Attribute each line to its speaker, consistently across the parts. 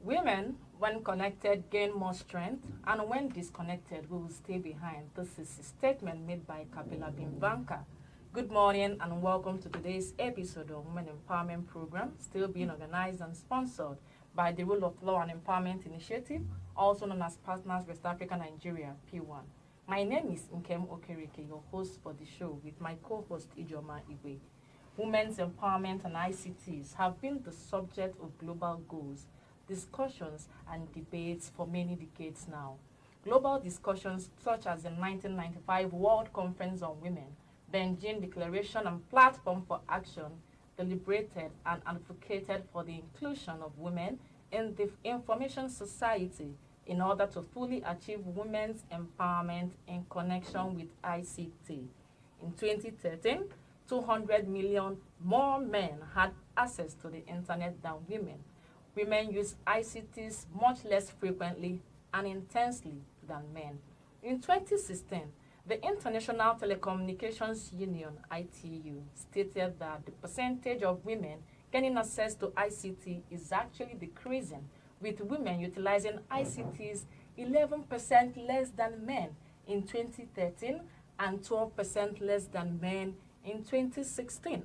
Speaker 1: Women, when connected, gain more strength, and when disconnected, we will stay behind. This is a statement made by Kapila Bimbanka. Good morning and welcome to today's episode of Women Empowerment Program, still being organized and sponsored by the Rule of Law and Empowerment Initiative, also known as Partners West Africa Nigeria, P1. My name is Nkem Okereke, your host for the show, with my co-host Ijoma Igwe. Women's empowerment and ICTs have been the subject of global goals, discussions and debates for many decades now. Global discussions such as the 1995 World Conference on Women, Beijing Declaration and Platform for Action deliberated and advocated for the inclusion of women in the information society in order to fully achieve women's empowerment in connection with ICT. In 2013, 200 million more men had access to the internet than women. Women use ICTs much less frequently and intensely than men. In 2016, the International Telecommunications Union, ITU, stated that the percentage of women gaining access to ICT is actually decreasing, with women utilizing ICTs 11% less than men in 2013 and 12% less than men in 2016.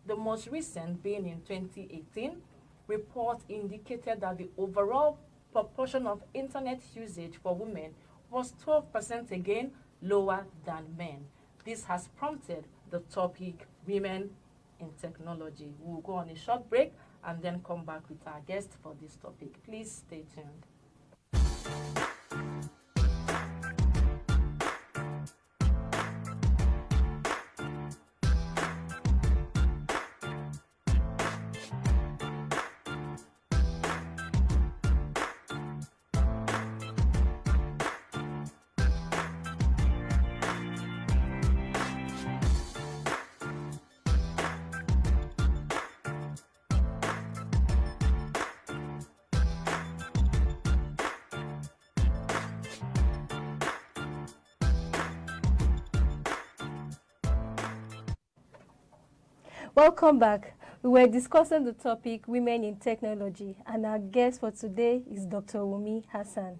Speaker 1: The most recent being in 2018, report indicated that the overall proportion of internet usage for women was 12% again lower than men. This has prompted the topic, Women in Technology. We'll go on a short break and then come back with our guest for this topic. Please stay tuned.
Speaker 2: Welcome back. We were discussing the topic Women in Technology, and our guest for today is Dr. Wunmi Hassan,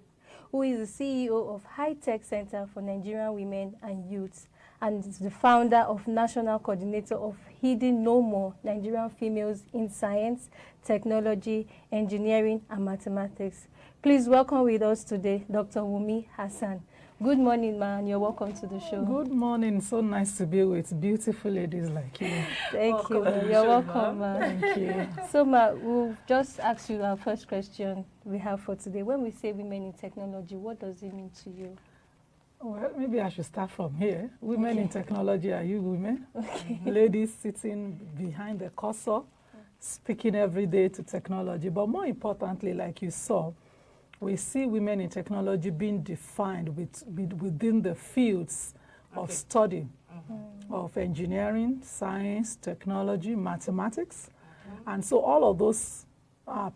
Speaker 2: who is the CEO of High Tech Center for Nigerian Women and Youths and is the founder of National Coordinator of Heeding No More Nigerian Females in Science, Technology, Engineering and Mathematics. Please welcome with us today Dr. Wunmi Hassan. Good morning, ma, and you're welcome to the show.
Speaker 3: Good morning. So nice to be with beautiful ladies like you.
Speaker 2: Thank you. You're welcome, ma.
Speaker 3: Thank you.
Speaker 2: So, ma, we'll just ask you our first question we have for today. When we say women in technology, what does it mean to you?
Speaker 3: Well, maybe I should start from here. Women in technology, are you women?
Speaker 2: Okay.
Speaker 3: Ladies sitting behind the cursor, speaking every day to technology. But more importantly, like you saw, we see women in technology being defined within the fields of study, of engineering, science, technology, mathematics. And so all of those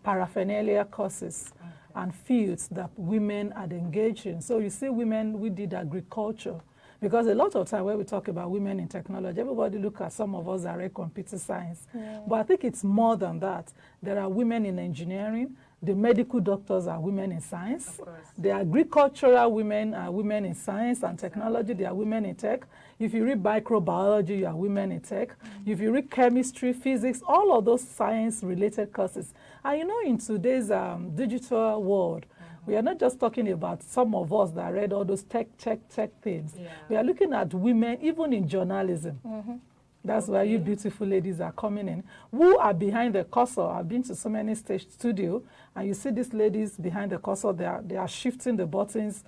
Speaker 3: paraphernalia courses and fields that women are engaged in. So you see women, we did agriculture. Because a lot of time when we talk about women in technology, everybody look at some of us that read computer science. Yeah. But I think it's more than that. There are women in engineering. The medical doctors are women in science. The agricultural women are women in science and technology. They are women in tech. If you read microbiology, you are women in tech. If you read chemistry, physics, all of those science-related courses. And you know, in today's digital world, we are not just talking about some of us that read all those tech things. Yeah. We are looking at women, even in journalism. That's why you beautiful ladies are coming in. Who are behind the cursor? I've been to so many stage studio, and you see these ladies behind the cursor, they are shifting the buttons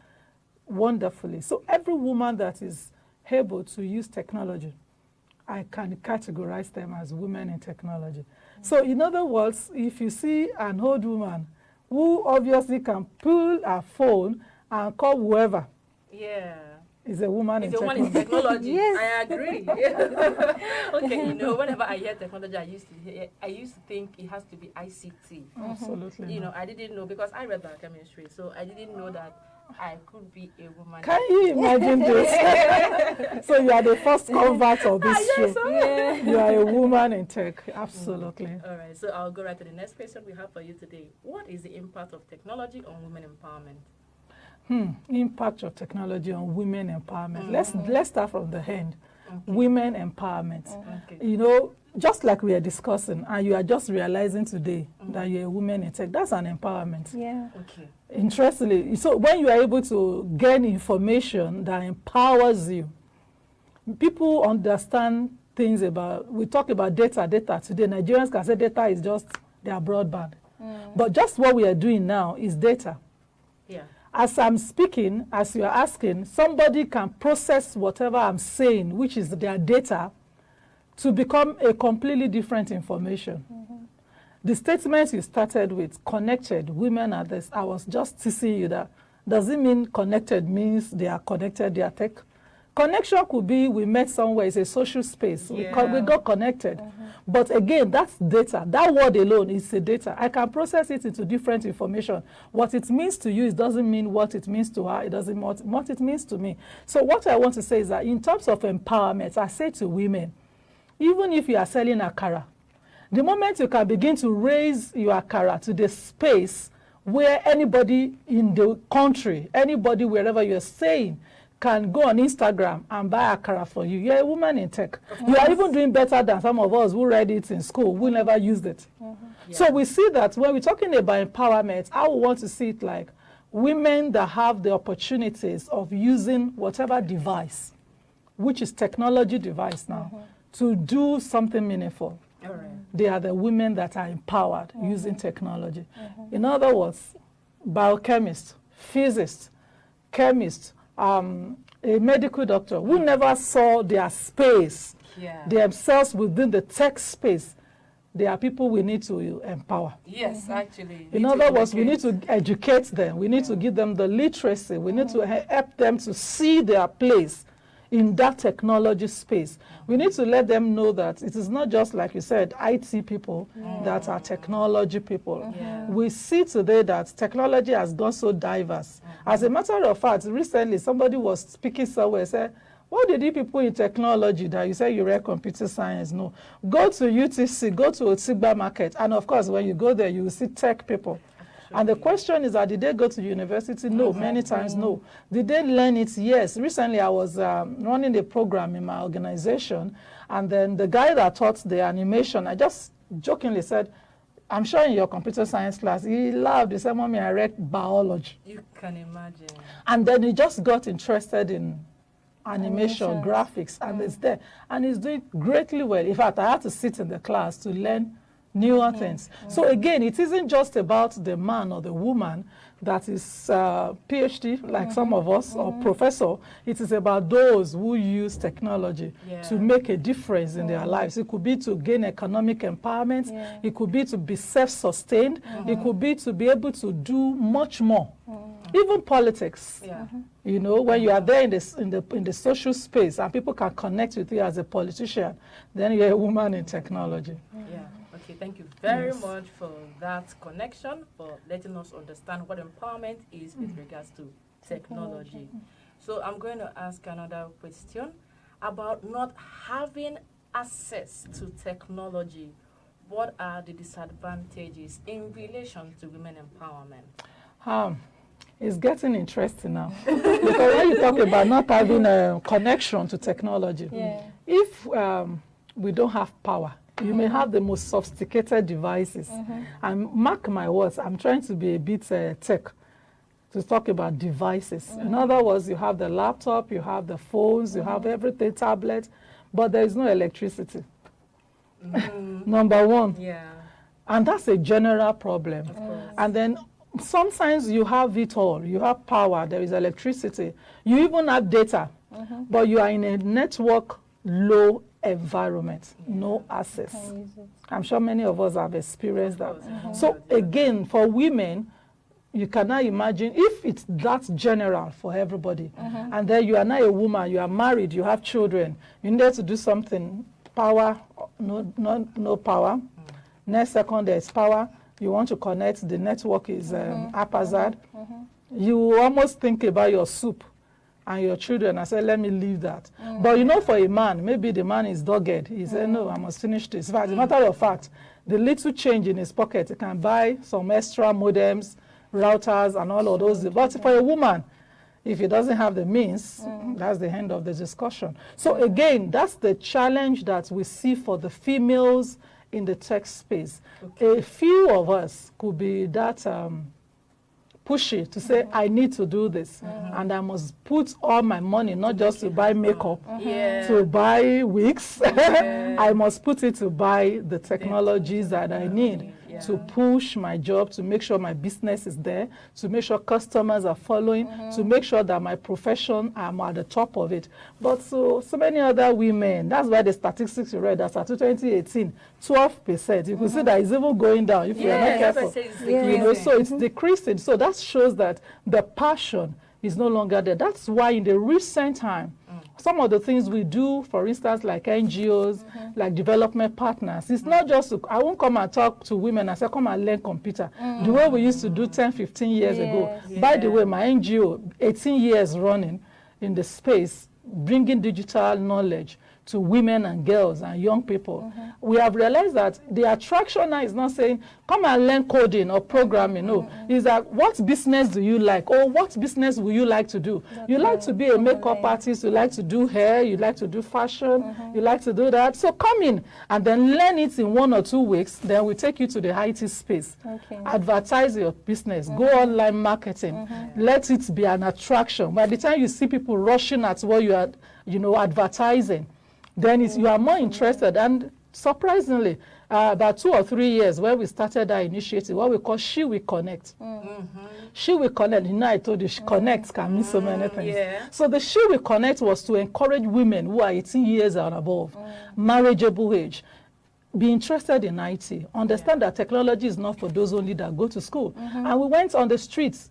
Speaker 3: wonderfully. So every woman that is able to use technology, I can categorize them as women in technology. So in other words, if you see an old woman who obviously can pull a phone and call whoever, is a woman in technology.
Speaker 1: It's a woman in technology.
Speaker 2: Yes.
Speaker 1: I agree. Okay, you know, whenever I hear technology, I used to think it has to be ICT.
Speaker 3: Absolutely.
Speaker 1: You know, I didn't know, because I read biochemistry, so I didn't know that I could be a woman.
Speaker 3: Can you imagine this? So you are the first convert of this show.
Speaker 2: Yeah.
Speaker 3: You are a woman in tech. Absolutely.
Speaker 1: All right, so I'll go right to the next question we have for you today. What is the impact of technology on women empowerment?
Speaker 3: Impact of technology on women empowerment. Let's start from the end.
Speaker 1: Okay.
Speaker 3: Women empowerment.
Speaker 1: Okay.
Speaker 3: You know, just like we are discussing, and you are just realizing today that you're a woman in tech, that's an empowerment.
Speaker 2: Yeah.
Speaker 1: Okay.
Speaker 3: Interestingly, so when you are able to gain information that empowers you, people understand things about, we talk about data today. Nigerians can say data is just their broadband. But just what we are doing now is data.
Speaker 1: Yeah.
Speaker 3: As I'm speaking, as you are asking, somebody can process whatever I'm saying, which is their data, to become a completely different information. The statements you started with, connected, women are this, I was just teasing you that, does it mean connected means they are connected, they are tech? Connection could be we met somewhere, it's a social space, we got connected. But again, that's data. That word alone is a data. I can process it into different information. What it means to you, it doesn't mean what it means to her, it doesn't mean what it means to me. So what I want to say is that in terms of empowerment, I say to women, even if you are selling akara, the moment you can begin to raise your akara to the space where anybody in the country, anybody wherever you're staying, can go on Instagram and buy akara for you. You're a woman in tech. You are even doing better than some of us who read it in school, who never used it. So we see that when we're talking about empowerment, I would want to see it like women that have the opportunities of using whatever device, which is technology device now, to do something meaningful.
Speaker 1: All right.
Speaker 3: They are the women that are empowered using technology. In other words, biochemists, physicists, chemists, a medical doctor who never saw their space, themselves within the tech space, they are people we need to empower.
Speaker 1: Yes, actually.
Speaker 3: In other words, we need to educate them. We need to give them the literacy. We need to help them to see their place in that technology space. We need to let them know that it is not just, like you said, IT people that are technology people. We see today that technology has gone so diverse. As a matter of fact, recently somebody was speaking somewhere, said, what did you people in technology that you say you read computer science? No. Go to UTC, go to Otigba Market, and of course, when you go there, you will see tech people. And the question is that did they go to university? No, many times no. Did they learn it? Yes. Recently I was running a program in my organization, and then the guy that taught the animation, I just jokingly said, I'm sure in your computer science class, he laughed, he said, Mommy, I read biology.
Speaker 1: You can imagine.
Speaker 3: And then he just got interested in animation, graphics, and it's there. And he's doing greatly well. In fact, I had to sit in the class to learn newer things. So again, it isn't just about the man or the woman that is PhD, like some of us, or professor. It is about those who use technology to make a difference in their lives. It could be to gain economic empowerment. It could be to be self-sustained. It could be to be able to do much more. Even politics. You know, when you are there in the social space and people can connect with you as a politician, then you're a woman in technology.
Speaker 1: Okay, thank you very much for that connection, for letting us understand what empowerment is with regards to technology. So I'm going to ask another question about not having access to technology. What are the disadvantages in relation to women empowerment?
Speaker 3: It's getting interesting now. Because when you talk about not having a connection to technology, if we don't have power, you may have the most sophisticated devices. And mark my words, I'm trying to be a bit tech to talk about devices. In other words, you have the laptop, you have the phones, you have everything, tablet, but there is no electricity. Number one. And that's a general problem. And then sometimes you have it all. You have power, there is electricity. You even have data, but you are in a network low environment, no access. I'm sure many of us have experienced that. So again, for women, you cannot imagine if it's that general for everybody, and then you are not a woman, you are married, you have children, you need to do something, power, no power. Next second, there's power. You want to connect, the network is haphazard. you almost think about your soup and your children and say, let me leave that. But for a man, maybe the man is dogged. He said, no, I must finish this. In fact, as a matter of fact, the little change in his pocket, he can buy some extra modems, routers, and all of those. But for a woman, if he doesn't have the means, that's the end of the discussion. So again, that's the challenge that we see for the females in the tech space. A few of us could be that pushy to say, I need to do this, and I must put all my money, not just to buy makeup, to buy wigs. I must put it to buy the technologies that I need to push my job, to make sure my business is there, to make sure customers are following, to make sure that my profession, I'm at the top of it. But so many other women, that's why the statistics you read, that's at 2018, 12%. You can see that it's even going down if you're not careful. So it's decreasing. So that shows that the passion is no longer there. That's why in the recent time, some of the things we do, for instance, like NGOs, like development partners, it's not just, I won't come and talk to women and say, come and learn computer. The way we used to do 10, 15 years ago. By the way, my NGO, 18 years running in the space, bringing digital knowledge to women and girls and young people. We have realized that the attraction now is not saying, come and learn coding or programming. No, is that what business do you like, or what business will you like to do? You like to be a makeup artist, you like to do hair, you like to do fashion, you like to do that. So come in and then learn it in 1 or 2 weeks. Then we take you to the IT space. Advertise your business, go online marketing, let it be an attraction. By the time you see people rushing at what you are, advertising, then you are more interested. And surprisingly, about 2 or 3 years when we started our initiative, what we call She Will Connect. She Will Connect, I told you, Connect can mean so many things. So the She Will Connect was to encourage women who are 18 years and above, marriageable age, be interested in IT, understand that technology is not for those only that go to school. And we went on the streets,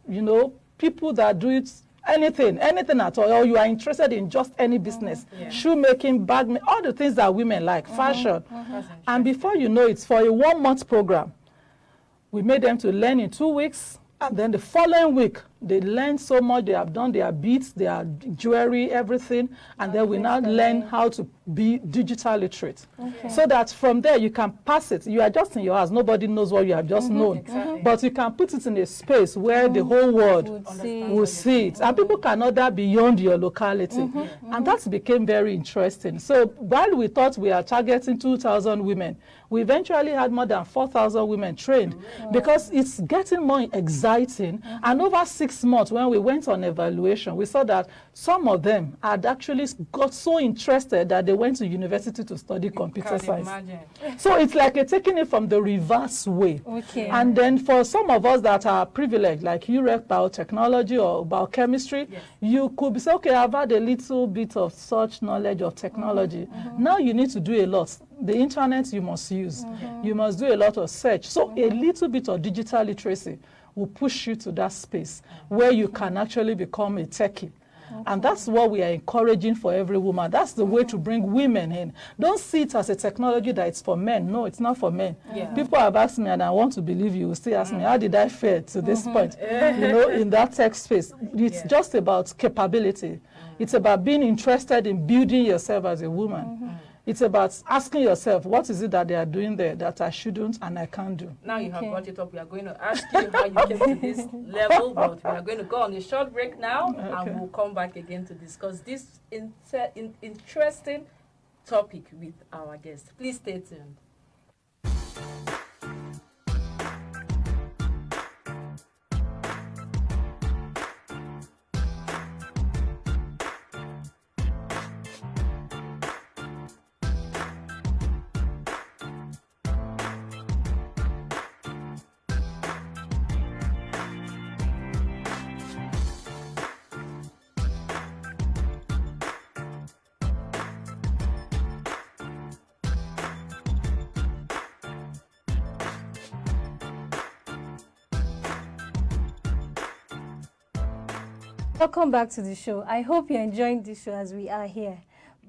Speaker 3: people that do it, anything at all, or you are interested in just any business, shoemaking, bag, all the things that women like, fashion. And before you know it, for a 1-month program, we made them to learn in 2 weeks, and then the following week, they learn so much, they have done their beads, their jewelry, everything, and then we now learn how to be digital literate. So that from there you can pass it. You are just in your house, nobody knows what you have just known. But you can put it in a space where the whole world will see it. And people can order beyond your locality. And that became very interesting. So while we thought we are targeting 2,000 women, we eventually had more than 4,000 women trained because it's getting more exciting. And over 6 months, when we went on evaluation, we saw that some of them had actually got so interested that they went to university to study computer science. So it's like taking it from the reverse way. And then for some of us that are privileged, like you read biotechnology or biochemistry, you could be saying, okay, I've had a little bit of such knowledge of technology. Now you need to do a lot. The internet you must use. You must do a lot of search. So a little bit of digital literacy will push you to that space where you can actually become a techie. And that's what we are encouraging for every woman. That's the way to bring women in. Don't see it as a technology that it's for men. No, it's not for men. People have asked me, and I want to believe you will still ask me, how did I fare to this point? In that tech space. It's just about capability. It's about being interested in building yourself as a woman. It's about asking yourself, what is it that they are doing there that I shouldn't and I can't do?
Speaker 1: Now you have brought it up. We are going to ask you how you came to this level, but we are going to go on a short break now, and we'll come back again to discuss this interesting topic with our guest. Please stay tuned.
Speaker 2: Welcome back to the show. I hope you're enjoying this show as we are here.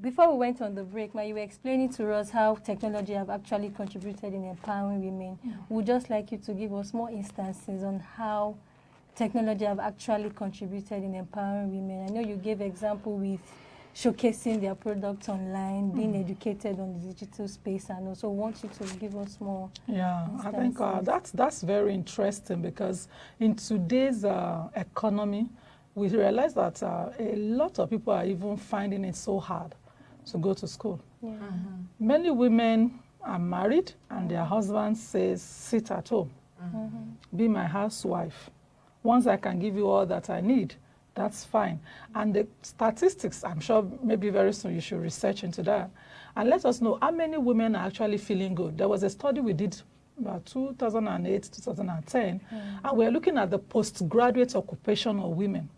Speaker 2: Before we went on the break, you were explaining to us how technology have actually contributed in empowering women. We'd just like you to give us more instances on how technology have actually contributed in empowering women? I know you gave example with showcasing their products online, being educated on the digital space, and also want you to give us more.
Speaker 3: Yeah, I think that's very interesting, because in today's economy, we realize that a lot of people are even finding it so hard to go to school.
Speaker 2: Yeah.
Speaker 3: Many women are married and their husband says, sit at home, be my housewife. Once I can give you all that I need, that's fine. And the statistics, I'm sure maybe very soon you should research into that. And let us know how many women are actually feeling good. There was a study we did about 2008, 2010, and we're looking at the postgraduate occupation of women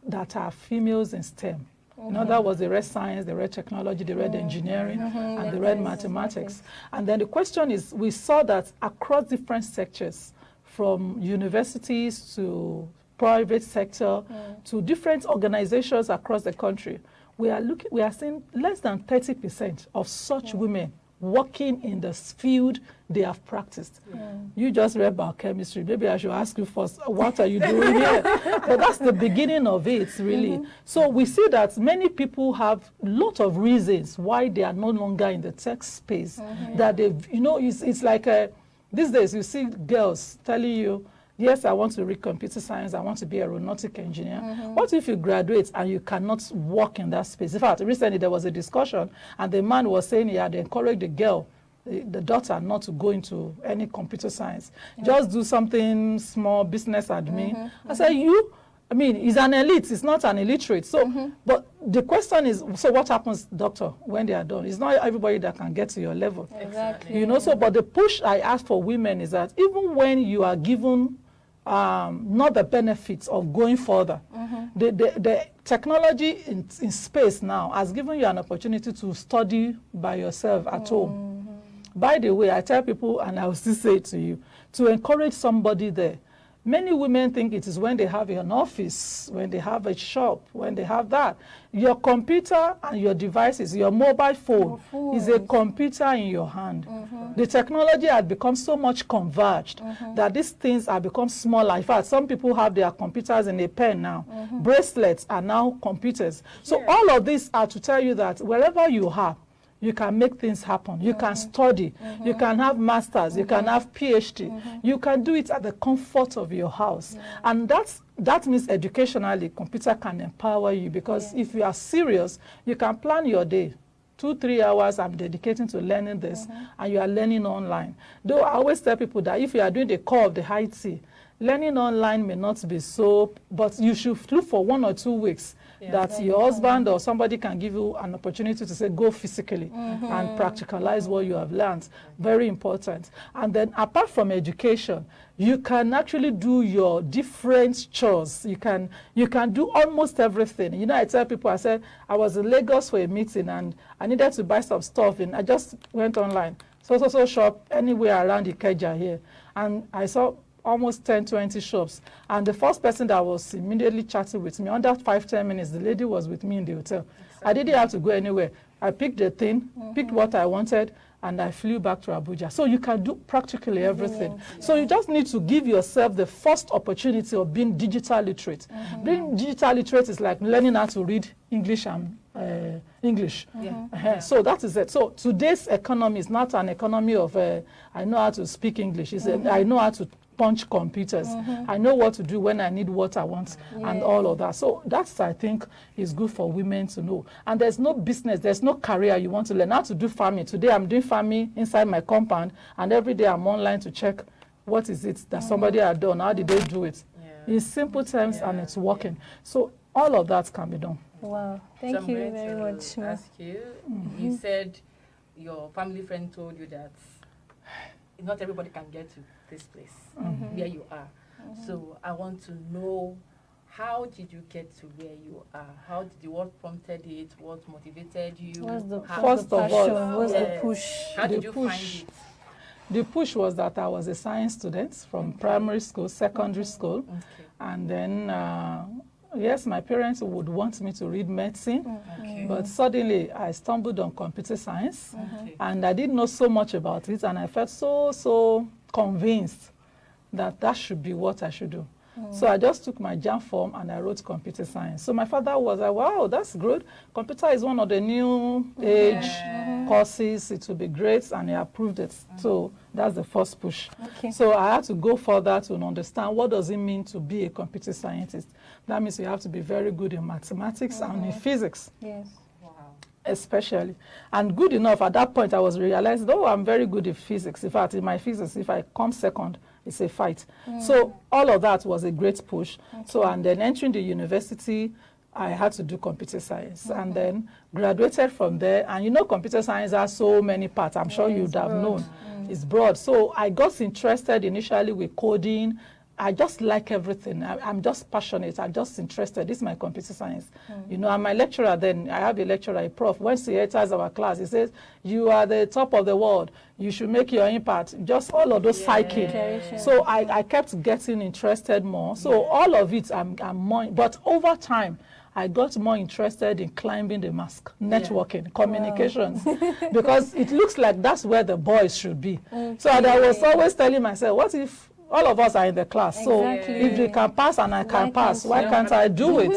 Speaker 3: that are females in STEM. You know, that was they read science, they read technology, they read engineering, and they read mathematics. And then the question is, we saw that across different sectors, from universities to private sector to different organizations across the country, we are seeing less than 30% of such women working in the field they have practiced. You just read biochemistry. Maybe I should ask you first, what are you doing here? But that's the beginning of it, really. So we see that many people have a lot of reasons why they are no longer in the tech space. That they, you know, it's like these days you see girls telling you, yes, I want to read computer science, I want to be a aeronautic engineer. What if you graduate and you cannot work in that space? In fact, recently there was a discussion and the man was saying he had encouraged the girl, the daughter, not to go into any computer science. Just do something small, business admin. I said, I mean, he's an elite, he's not an illiterate. So, but the question is, so what happens, doctor, when they are done? It's not everybody that can get to your level.
Speaker 2: Exactly.
Speaker 3: You know, so, but the push I ask for women is that even when you are given not the benefits of going further. The technology in space now has given you an opportunity to study by yourself at home. By the way, I tell people, and I will still say it to you, to encourage somebody there. Many women think it is when they have an office, when they have a shop, when they have that. Your computer and your devices, your mobile phone is a computer in your hand. The technology has become so much converged that these things have become smaller. In fact, some people have their computers in a pen now. Bracelets are now computers. So all of these are to tell you that wherever you are, you can make things happen. You can study. You can have masters. You can have PhD. You can do it at the comfort of your house. And that means educationally, computer can empower you, because if you are serious, you can plan your day. 2-3 hours I'm dedicating to learning this, and you are learning online. Though I always tell people that if you are doing the core of the IT, learning online may not be so, but you should look for 1 or 2 weeks that your husband or somebody can give you an opportunity to say, go physically and practicalize what you have learned. Very important. And then apart from education, you can actually do your different chores. You can do almost everything. You know, I tell people, I said, I was in Lagos for a meeting and I needed to buy some stuff, and I just went online. So shop anywhere around Ikeja here. And I saw almost 10-20 shops, and the first person that was immediately chatting with me, under 5-10 minutes, the lady was with me in the hotel. I didn't have to go anywhere. I picked the thing, picked what I wanted, and I flew back to Abuja. So you can do practically everything. So you just need to give yourself the first opportunity of being digital literate. Being digital literate is like learning how to read English and English. So that is it. So today's economy is not an economy of I know how to speak English. It's I know how to punch computers. I know what to do when I need what I want and all of that. So that's, I think, is good for women to know. And there's no business, there's no career you want to learn how to do farming. Today I'm doing farming inside my compound, and every day I'm online to check what is it that somebody had done, how did they do it. In simple terms, and it's working. So all of that can be done.
Speaker 2: Wow, thank you very much.
Speaker 1: Ask you, you said your family friend told you that not everybody can get to this place where you are. So I want to know, how did you get to where you are? How did you, what prompted it? What motivated you?
Speaker 2: What's the
Speaker 3: First of all,
Speaker 2: what's the push?
Speaker 1: How did you find it?
Speaker 3: The push was that I was a science student from primary school, secondary school, and then yes, my parents would want me to read medicine, but suddenly I stumbled on computer science, and I didn't know so much about it, and I felt so convinced that that should be what I should do. So I just took my JAMB form and I wrote computer science. So my father was like, wow, that's good. Computer is one of the new age courses. It will be great, and he approved it. So that's the first push.
Speaker 2: Okay.
Speaker 3: So I had to go further to understand what does it mean to be a computer scientist. That means you have to be very good in mathematics and in physics.
Speaker 2: Yes.
Speaker 3: Especially. And good enough, at that point I was realizing, oh, I'm very good in physics. In fact, in my physics, if I come second, it's a fight. So all of that was a great push. So, and then entering the university, I had to do computer science, and then graduated from there. And you know, computer science has so many parts. I'm sure you'd have known. It's broad. So I got interested initially with coding. I just like everything. I'm just passionate. I'm just interested. This is my computer science. You know, I'm my lecturer then. I have a lecturer, a prof. Once he enters our class, he says, you are the top of the world. You should make your impact. Just all of those psychic. So I kept getting interested more. So all of it, I'm more. But over time, I got more interested in climbing the mast, networking, communications, because it looks like that's where the boys should be. So I was always telling myself, what if all of us are in the class? So if they can pass and I can pass, why can't I do it?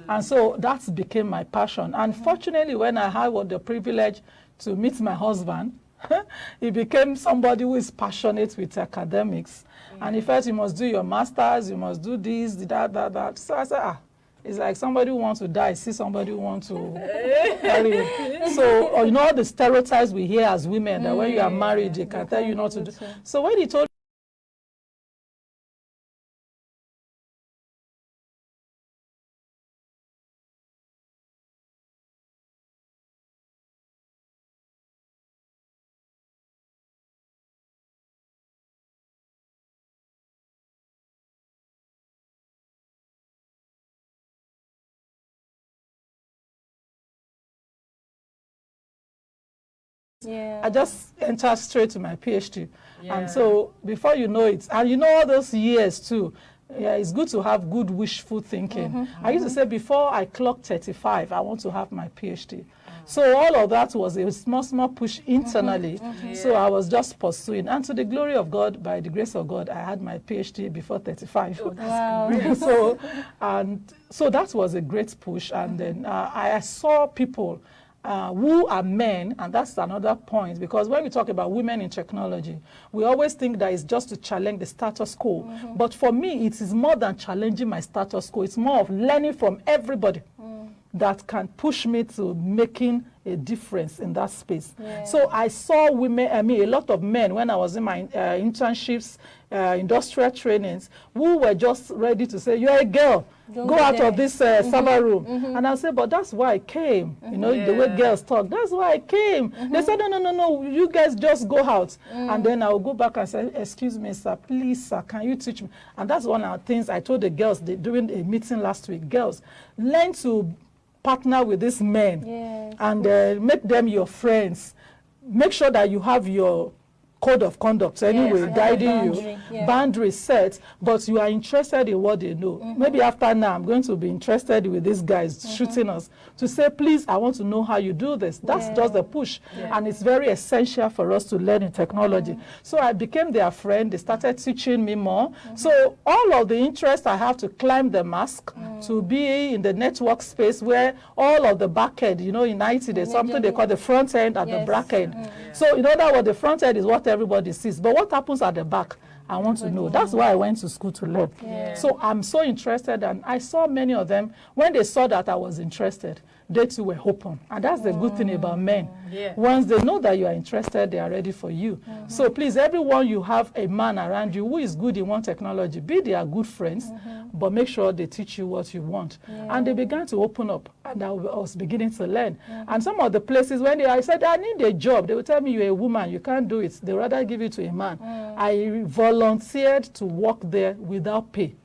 Speaker 3: And so that became my passion. And fortunately, when I had the privilege to meet my husband, he became somebody who is passionate with academics. And he felt you must do your masters, you must do this, that. So I said, it's like somebody who wants to die, see somebody who wants to marry. So, you know, all the stereotypes we hear as women, that when you are married, they can tell you not to do. So when he told I just entered straight to my PhD. And so before you know it, and you know all those years too, it's good to have good wishful thinking. I used to say before I clock 35, I want to have my PhD. So all of that was a small push internally. So I was just pursuing. And to the glory of God, by the grace of God, I had my PhD before 35.
Speaker 1: Oh, that's great.
Speaker 3: So that was a great push. And then I saw people who are men, and that's another point, because when we talk about women in technology, we always think that it's just to challenge the status quo. But for me, it is more than challenging my status quo. It's more of learning from everybody that can push me to making a difference in that space. So I saw women, a lot of men, when I was in my internships, industrial trainings, who were just ready to say, you're a girl, go out of this server room. And I'll say, but that's why I came. You know, the way girls talk, that's why I came. They said, no, you guys just go out. And then I'll go back and say, excuse me, sir, please, sir, can you teach me? And that's one of the things I told the girls during a meeting last week. Girls, learn to partner with these men and make them your friends. Make sure that you have your code of conduct anyway, guiding you, boundaries set, but you are interested in what they know. Maybe after now, I'm going to be interested with these guys shooting us to say, please, I want to know how you do this. That's just the push. And it's very essential for us to learn in technology. So I became their friend. They started teaching me more. So all of the interest I have to climb the mast, to be in the network space where all of the back end, you know, in IT, there's something they call the front end and the back end. So in other words, the front end is what everybody sees. But what happens at the back, I want to know. That's why I went to school to learn. So I'm so interested, and I saw many of them, when they saw that I was interested, they too were open. And that's the good thing about men. Once they know that you are interested, they are ready for you. So please, everyone, you have a man around you who is good in one technology, be their good friends, but make sure they teach you what you want. And they began to open up, and I was beginning to learn. And some of the places, when I said, I need a job, they would tell me, you're a woman, you can't do it. They would rather give it to a man. I volunteered to work there without pay.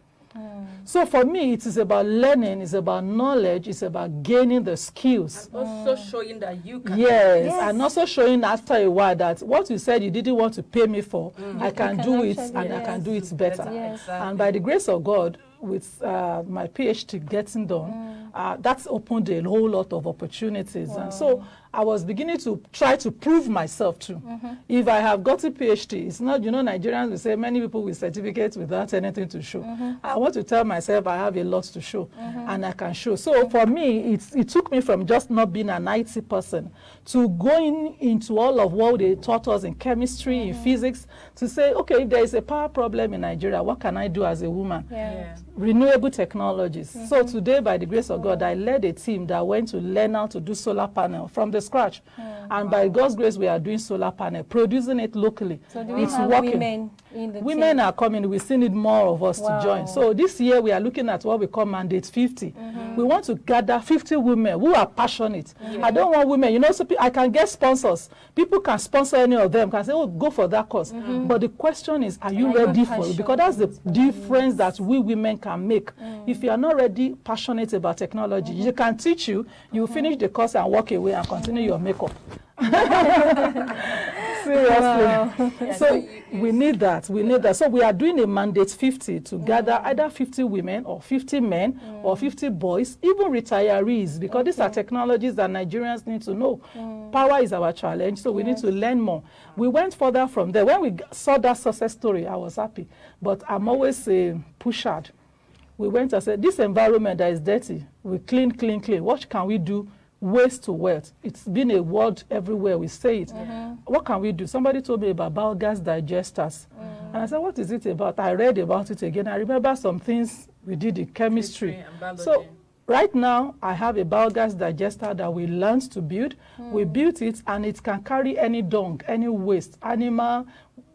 Speaker 3: So for me, it is about learning, it's about knowledge, it's about gaining the skills.
Speaker 1: And also showing that you can.
Speaker 3: And also showing after a while that what you said you didn't want to pay me for, I can do it, and I can do it better. And by the grace of God, with my PhD getting done, That's opened a whole lot of opportunities. And so I was beginning to try to prove myself too. If I have got a PhD, it's not, Nigerians will say many people with certificates without anything to show. I want to tell myself I have a lot to show, and I can show. So for me, it took me from just not being an IT person to going into all of what they taught us in chemistry, in physics, to say, okay, if there is a power problem in Nigeria, what can I do as a woman? Renewable technologies. So today, by the grace of God, I led a team that went to learn how to do solar panel from the scratch. And by God's grace, we are doing solar panel, producing it locally.
Speaker 2: So do we
Speaker 3: it's
Speaker 2: have
Speaker 3: working.
Speaker 2: women in the
Speaker 3: Women
Speaker 2: team?
Speaker 3: are coming. We still need more of us to join. So this year, we are looking at what we call Mandate 50. We want to gather 50 women who are passionate. I don't want women, so I can get sponsors. People can sponsor any of them, can say, oh, go for that course. But the question is, are you ready for it? Because that's the difference that we women can make. If you are not ready, passionate about technology, you can teach you finish the course and walk away and continue your makeup. Seriously. So we need that. So we are doing a Mandate 50 to gather either 50 women or 50 men or 50 boys, even retirees, because these are technologies that Nigerians need to know. Power is our challenge, so we need to learn more. We went further from there. When we saw that success story, I was happy. But I'm always pushed. We went and said, this environment that is dirty, we clean. What can we do? Waste to wealth. It's been a word everywhere. We say it. What can we do? Somebody told me about biogas digesters. And I said, what is it about? I read about it again. I remember some things we did in chemistry. So right now, I have a biogas digester that we learned to build. We built it, and it can carry any dung, any waste, animal,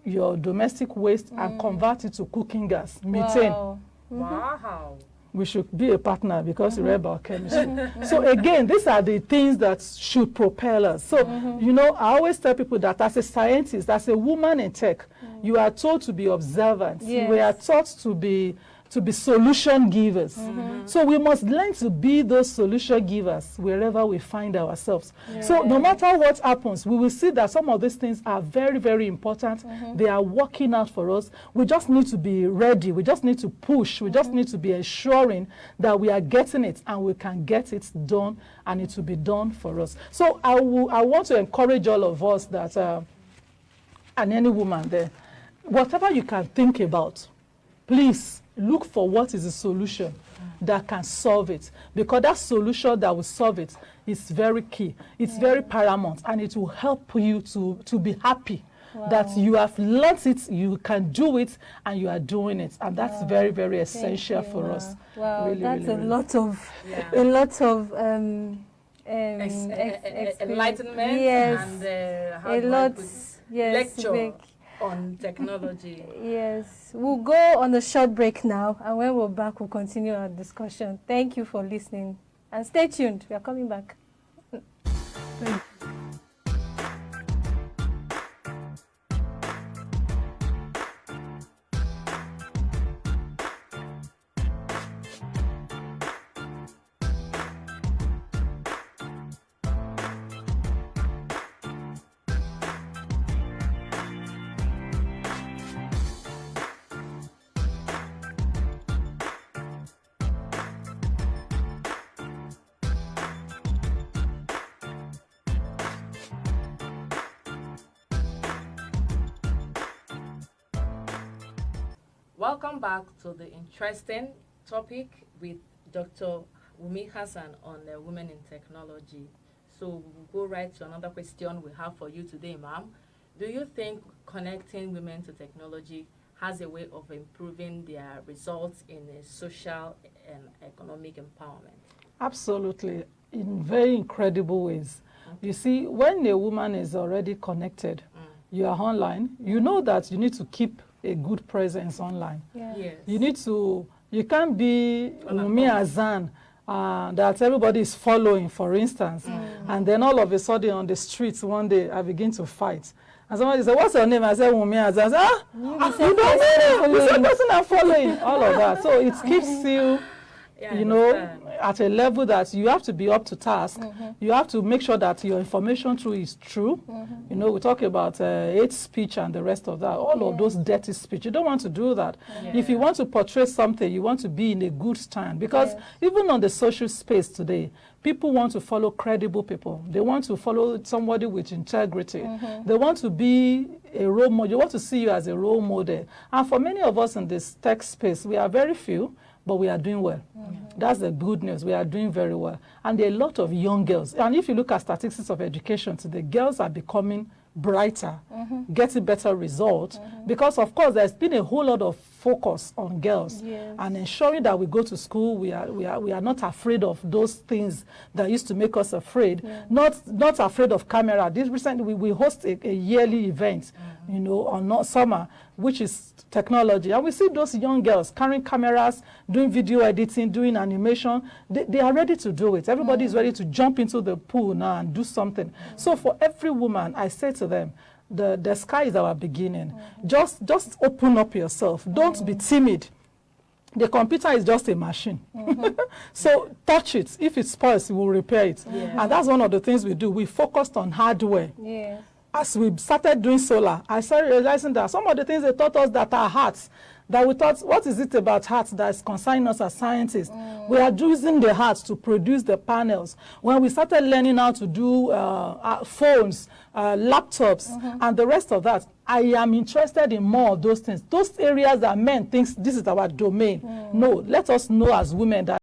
Speaker 3: your domestic waste, and convert it to cooking gas, methane.
Speaker 1: Wow.
Speaker 3: We should be a partner because we read about chemistry. So again, these are the things that should propel us. So, I always tell people that as a scientist, as a woman in tech, you are told to be observant.
Speaker 2: Yes.
Speaker 3: We are taught to be solution givers. So we must learn to be those solution givers wherever we find ourselves. So no matter what happens, we will see that some of these things are very, very important. They are working out for us. We just need to be ready. We just need to push. We just need to be ensuring that we are getting it and we can get it done, and it will be done for us. So I want to encourage all of us that, and any woman there, whatever you can think about, please look for what is the solution that can solve it, because that solution that will solve it is very key. It's very paramount, and it will help you to be happy that you have learnt it, you can do it, and you are doing it, and that's very, very essential for us.
Speaker 2: Wow,
Speaker 3: really,
Speaker 2: that's
Speaker 3: really,
Speaker 2: a lot of
Speaker 1: enlightenment and
Speaker 2: a lot.
Speaker 1: Lecture on technology.
Speaker 2: Yes, we'll go on a short break now, and when we're back, we'll continue our discussion. Thank you for listening, and stay tuned. We are coming back.
Speaker 3: Thank you.
Speaker 1: Welcome back to the interesting topic with Dr. Wunmi Hassan on women in technology. So we'll go right to another question we have for you today, ma'am. Do you think connecting women to technology has a way of improving their results in a social and economic empowerment?
Speaker 3: Absolutely, in very incredible ways. You see, when a woman is already connected, you are online, you know that you need to keep a good presence online.
Speaker 1: Yes.
Speaker 3: You can't be Wunmi Hassan that everybody is following, for instance, and then all of a sudden on the streets one day I begin to fight. And somebody said, what's your name? I said, Wunmi Hassan. I said, you don't know the same person I'm following. All of that. So it keeps you
Speaker 1: Yeah, I
Speaker 3: you know,
Speaker 1: understand.
Speaker 3: at a level that you have to be up to task. You have to make sure that your information through is true. You know, we talk about hate speech and the rest of that, all of those dirty speech. You don't want to do that. If you want to portray something, you want to be in a good stand. Because even on the social space today, people want to follow credible people. They want to follow somebody with integrity. They want to be a role model. They want to see you as a role model. And for many of us in this tech space, we are very few, but we are doing well. That's the good news. We are doing very well. And there are a lot of young girls. And if you look at statistics of education today, girls are becoming brighter, getting better results, because of course there's been a whole lot of focus on girls and ensuring that we go to school, we are not afraid of those things that used to make us afraid, not afraid of camera. This recently we host a yearly event, you know, on summer, which is technology, and we see those young girls carrying cameras, doing video editing, doing animation. They are ready to do it. Everybody is ready to jump into the pool now and do something. So for every woman, I say to them, the sky is our beginning. Just open up yourself. Don't be timid. The computer is just a machine. So touch it. If it spoils, we will repair it. And that's one of the things we do. We focused on hardware. As we started doing solar, I started realizing that some of the things they taught us that are hearts, that we thought, what is it about hearts that is concerning us as scientists? We are using the hearts to produce the panels. When we started learning how to do phones, laptops, and the rest of that, I am interested in more of those things. Those areas that men think this is our domain. No, let us know as women that